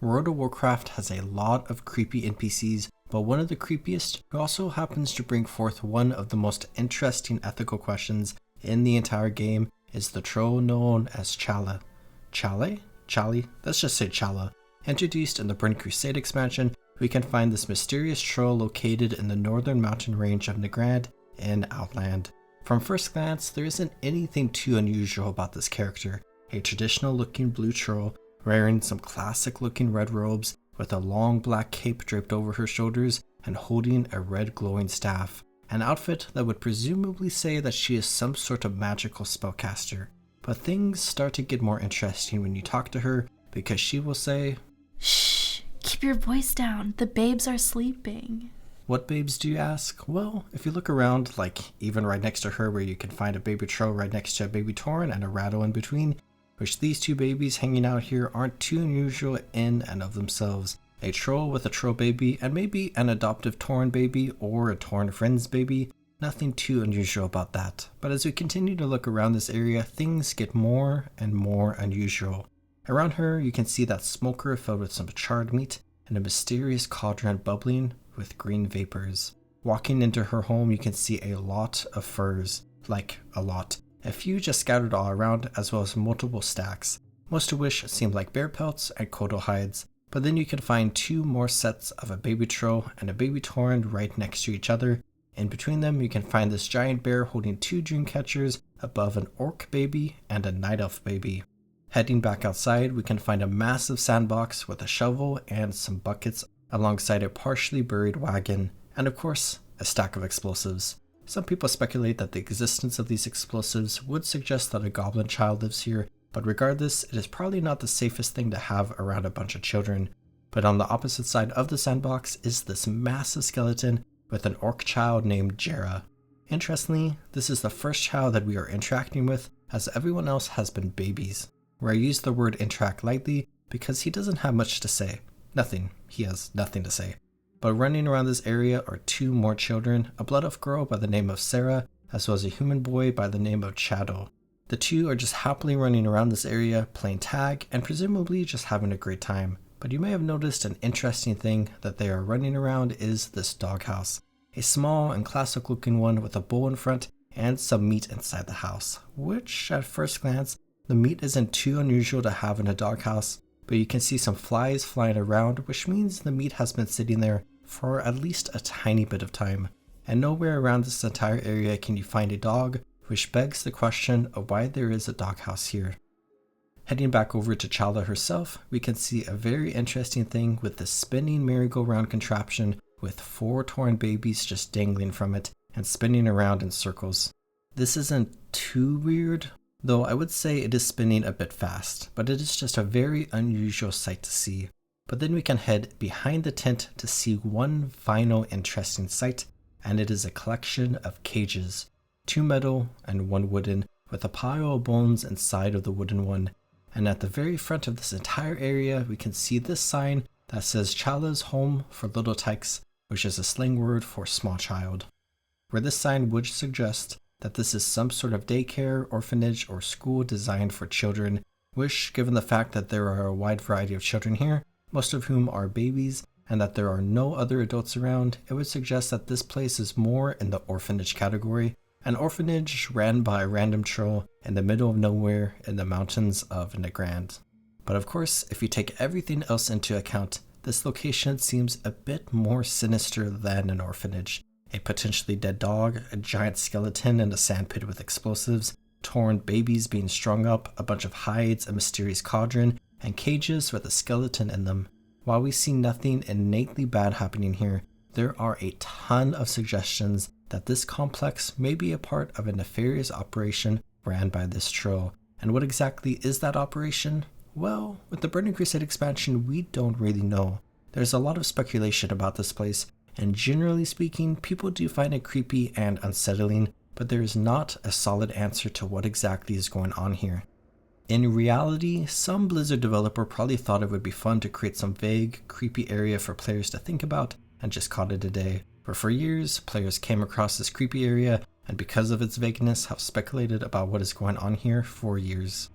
World of Warcraft has a lot of creepy NPCs, but one of the creepiest, who also happens to bring forth one of the most interesting ethical questions in the entire game, is the troll known as Challe. Challe? Challe? Let's just say Challe. Introduced in the Burning Crusade expansion, we can find this mysterious troll located in the northern mountain range of Nagrand in Outland. From first glance, there isn't anything too unusual about this character. A traditional looking blue troll wearing some classic looking red robes with a long black cape draped over her shoulders and holding a red glowing staff, an outfit that would presumably say that she is some sort of magical spellcaster. But things start to get more interesting when you talk to her, because she will say, "Shh, keep your voice down, the babes are sleeping." What babes, do you ask? Well, if you look around, like even right next to her where you can find a baby troll right next to a baby tauren and a rattle in between, which these two babies hanging out here aren't too unusual in and of themselves. A troll with a troll baby, and maybe an adoptive tauren baby or a tauren friend's baby, nothing too unusual about that. But as we continue to look around this area, things get more and more unusual. Around her, you can see that smoker filled with some charred meat and a mysterious cauldron bubbling with green vapors. Walking into her home, you can see a lot of furs, like a lot. A few just scattered all around, as well as multiple stacks, most of which seem like bear pelts and kodo hides. But then you can find two more sets of a baby troll and a baby tauren right next to each other. In between them, you can find this giant bear holding two dream catchers above an orc baby and a night elf baby. Heading back outside, we can find a massive sandbox with a shovel and some buckets alongside a partially buried wagon, and of course, a stack of explosives. Some people speculate that the existence of these explosives would suggest that a goblin child lives here, but regardless, it is probably not the safest thing to have around a bunch of children. But on the opposite side of the sandbox is this massive skeleton with an orc child named Jera. Interestingly, this is the first child that we are interacting with, as everyone else has been babies. Where I use the word interact lightly because he doesn't have much to say. Nothing. He has nothing to say. But running around this area are two more children, a blood elf girl by the name of Sarah, as well as a human boy by the name of Challe. The two are just happily running around this area, playing tag, and presumably just having a great time. But you may have noticed an interesting thing that they are running around is this doghouse. A small and classic looking one with a bowl in front and some meat inside the house, which at first glance, the meat isn't too unusual to have in a doghouse, but you can see some flies flying around, which means the meat has been sitting there for at least a tiny bit of time. And nowhere around this entire area can you find a dog, which begs the question of why there is a doghouse here. Heading back over to Challe herself, we can see a very interesting thing with the spinning merry-go-round contraption with 4 tauren babies just dangling from it and spinning around in circles. This isn't too weird, though I would say it is spinning a bit fast, but it is just a very unusual sight to see. But then we can head behind the tent to see one final interesting sight, and it is a collection of cages, 2 metal and 1 wooden, with a pile of bones inside of the wooden one. And at the very front of this entire area, we can see this sign that says Challe's Home for Little Tykes, which is a slang word for small child. Where this sign would suggest that this is some sort of daycare, orphanage, or school designed for children, which, given the fact that there are a wide variety of children here, most of whom are babies, and that there are no other adults around, it would suggest that this place is more in the orphanage category, an orphanage ran by a random troll in the middle of nowhere in the mountains of Nagrand. But of course, if you take everything else into account, this location seems a bit more sinister than an orphanage. A potentially dead dog, a giant skeleton in a sandpit with explosives, torn babies being strung up, a bunch of hides, a mysterious cauldron, and cages with a skeleton in them. While we see nothing innately bad happening here, there are a ton of suggestions that this complex may be a part of a nefarious operation ran by this troll. And what exactly is that operation? Well, with the Burning Crusade expansion, we don't really know. There's a lot of speculation about this place, and generally speaking, people do find it creepy and unsettling, but there is not a solid answer to what exactly is going on here. In reality, some Blizzard developer probably thought it would be fun to create some vague, creepy area for players to think about and just called it a day. But for years, players came across this creepy area, and because of its vagueness, have speculated about what is going on here for years.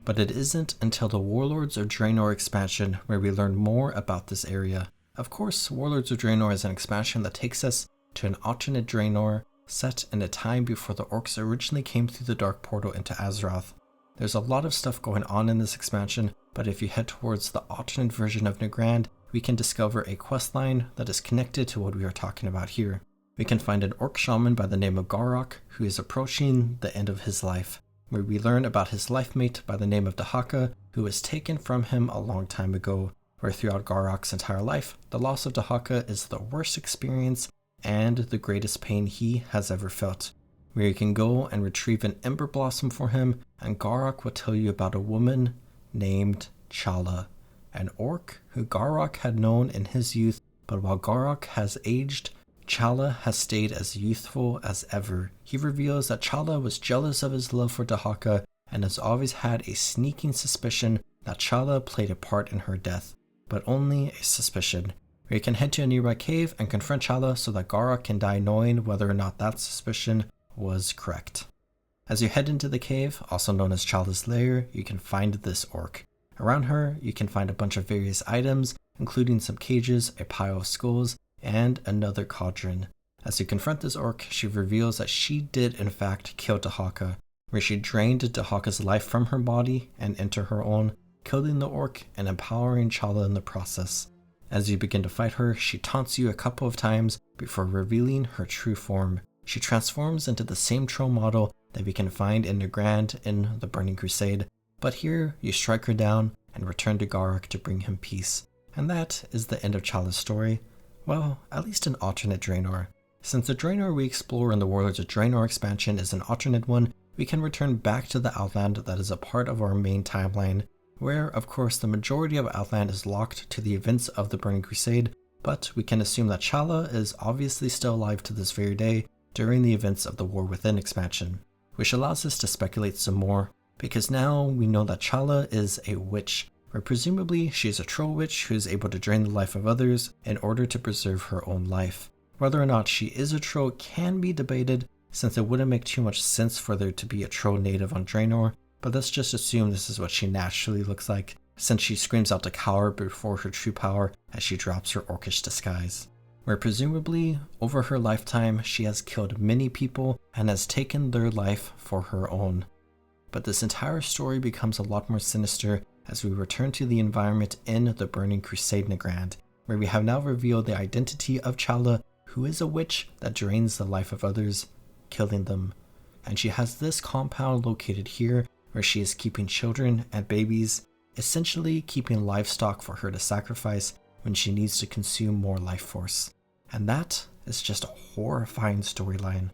But it isn't until the Warlords of Draenor expansion where we learn more about this area. Of course, Warlords of Draenor is an expansion that takes us to an alternate Draenor set in a time before the orcs originally came through the dark portal into Azeroth. There's a lot of stuff going on in this expansion, but if you head towards the alternate version of Nagrand, we can discover a questline that is connected to what we are talking about here. We can find an orc shaman by the name of Garok who is approaching the end of his life, where we learn about his life mate by the name of Dahaka, who was taken from him a long time ago, where throughout Garok's entire life, the loss of Dahaka is the worst experience and the greatest pain he has ever felt, where you can go and retrieve an ember blossom for him, and Garok will tell you about a woman named Challe, an orc who Garok had known in his youth, but while Garok has aged, Challe has stayed as youthful as ever. He reveals that Challe was jealous of his love for Dahaka and has always had a sneaking suspicion that Challe played a part in her death, but only a suspicion. Where you can head to a nearby cave and confront Challe so that Garok can die knowing whether or not that suspicion was correct. As you head into the cave, also known as Challe's lair, you can find this orc. Around her, you can find a bunch of various items, including some cages, a pile of skulls, and another cauldron. As you confront this orc, she reveals that she did in fact kill Dahaka, where she drained Dahaka's life from her body and into her own, killing the orc and empowering Challe in the process. As you begin to fight her, she taunts you a couple of times before revealing her true form. She transforms into the same troll model that we can find in Nagrand in the Burning Crusade, but here you strike her down and return to Garok to bring him peace. And that is the end of Challe's story. Well, at least an alternate Draenor. Since the Draenor we explore in the Warlords of Draenor expansion is an alternate one, we can return back to the Outland that is a part of our main timeline, where, of course, the majority of Outland is locked to the events of the Burning Crusade, but we can assume that Challe is obviously still alive to this very day during the events of the War Within expansion, which allows us to speculate some more, because now we know that Challe is a witch, where presumably she is a troll witch who is able to drain the life of others in order to preserve her own life. Whether or not she is a troll can be debated, since it wouldn't make too much sense for there to be a troll native on Draenor, but let's just assume this is what she naturally looks like, since she screams out to cower before her true power as she drops her orcish disguise. Where presumably, over her lifetime, she has killed many people and has taken their life for her own. But this entire story becomes a lot more sinister as we return to the environment in the Burning Crusade Nagrand, where we have now revealed the identity of Challe, who is a witch that drains the life of others, killing them. And she has this compound located here, where she is keeping children and babies, essentially keeping livestock for her to sacrifice when she needs to consume more life force. And that is just a horrifying storyline.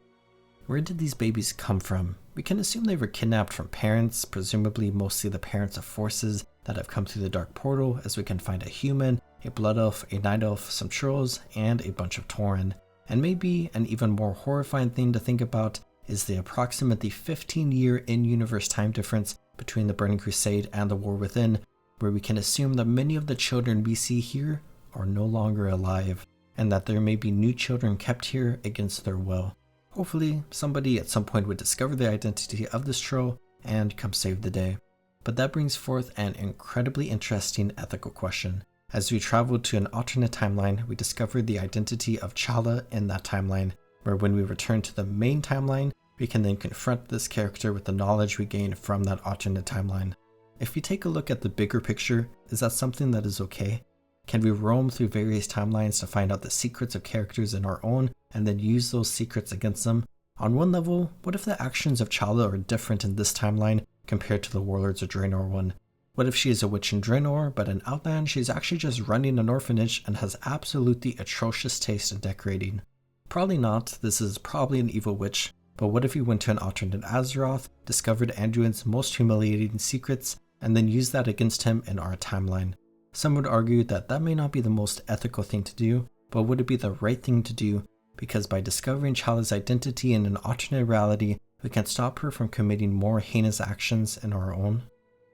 Where did these babies come from? We can assume they were kidnapped from parents, presumably mostly the parents of forces that have come through the dark portal, as we can find a human, a blood elf, a night elf, some trolls, and a bunch of Tauren. And maybe an even more horrifying thing to think about is the approximately 15-year in-universe time difference between the Burning Crusade and the War Within, where we can assume that many of the children we see here are no longer alive, and that there may be new children kept here against their will. Hopefully, somebody at some point would discover the identity of this troll and come save the day. But that brings forth an incredibly interesting ethical question. As we travel to an alternate timeline, we discover the identity of Challe in that timeline, where when we return to the main timeline, we can then confront this character with the knowledge we gain from that alternate timeline. If we take a look at the bigger picture, is that something that is okay? Can we roam through various timelines to find out the secrets of characters in our own and then use those secrets against them? On one level, what if the actions of Challe are different in this timeline compared to the Warlords of Draenor one? What if she is a witch in Draenor, but in Outland she's actually just running an orphanage and has absolutely atrocious taste in decorating? Probably not, this is probably an evil witch, but what if we went to an alternate Azeroth, discovered Anduin's most humiliating secrets, and then used that against him in our timeline? Some would argue that that may not be the most ethical thing to do, but would it be the right thing to do? Because by discovering Challe's identity in an alternate reality, we can stop her from committing more heinous actions in our own.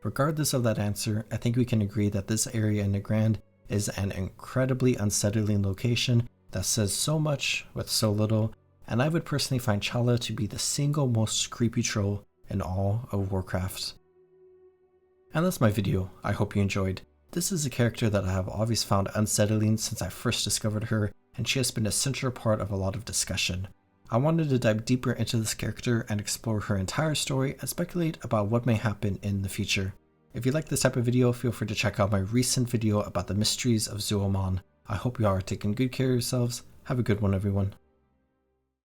Regardless of that answer, I think we can agree that this area in Nagrand is an incredibly unsettling location that says so much with so little, and I would personally find Challe to be the single most creepy troll in all of Warcraft. And that's my video. I hope you enjoyed. This is a character that I have always found unsettling since I first discovered her, and she has been a central part of a lot of discussion. I wanted to dive deeper into this character and explore her entire story and speculate about what may happen in the future. If you like this type of video, feel free to check out my recent video about the mysteries of Zuomon. I hope you are taking good care of yourselves. Have a good one, everyone.